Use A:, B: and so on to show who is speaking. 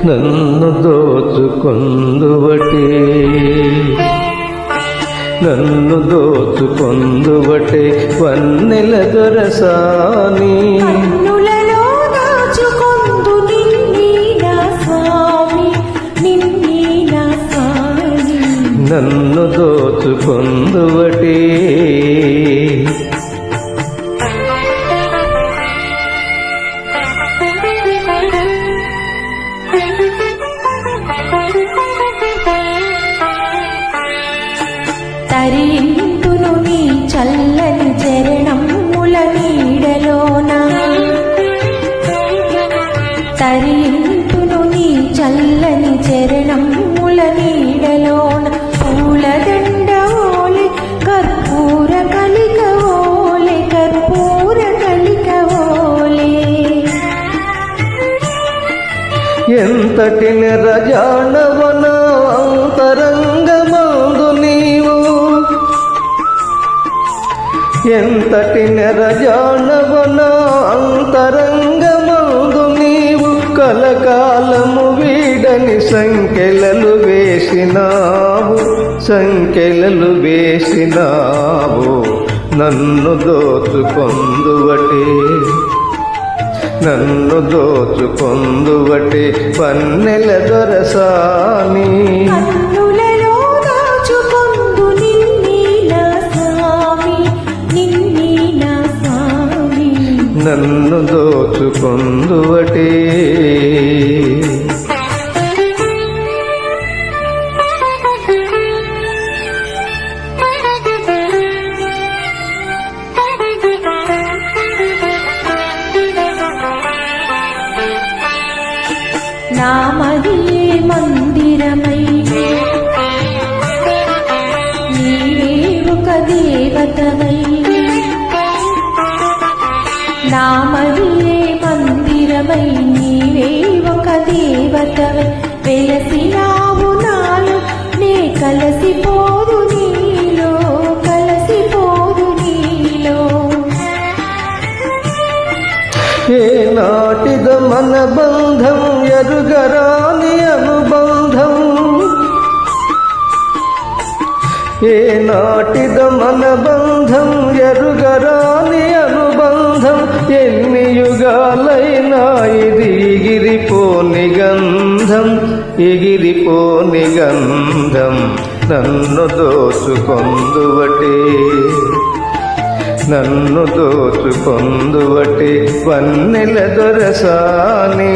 A: నన్ను దోచుకొందువటే నన్ను దోచుకొందువటే వన్నెల దొరసాని
B: కన్నులలో దాచుకొందు నిన్నీ నా స్వామి నిన్నీ నా స్వామి
A: నన్ను దోచుకొందువటే
B: తరింతును నీ చల్లని చరణముల నీడలోన తరింతును నీ చల్లని చరణముల నీడలోన పూలదండ ఓలే కర్పూర కలిక ఓలే కర్పూర కలిక ఓలే
A: ఎంతటి నిరజానవన అంతరంగమందు నీవు ఎంతటి నిరజానవన అంతరంగమందు నీవు కలకాలము వీడని సంకెలలు వేసినావు సంకెలలు వేసినావు నన్ను దోచుకొందువటే నన్ను దోచుకొందువటే వన్నెల దొరసాని
B: కన్నులలో దాచుకొందు నిన్నీ నా స్వామి నిన్నీ నా స్వామి
A: నన్ను దోచుకొందువటే
B: నామదియే మందిరమై నీవే ఒక దేవతవై నామదియే మందిరమై నీవే ఒక దేవతవై వెలసినావు నాలో నే కలసిపోదు నీలో కలసిపోదు నీలో
A: ఏ నాటిద మన బంధం ఎరుగరాని అనుబంధం ఏ నాటిద మన బంధం ఎరుగరాని అనుబంధం ఎన్ని యుగాలైనా ఇది ఎగిరిపోని గంధం ఎగిరిపోని గంధం నన్ను దోచుకొందువటే నన్ను దోచుకొందువటే వన్నెల దొరసాని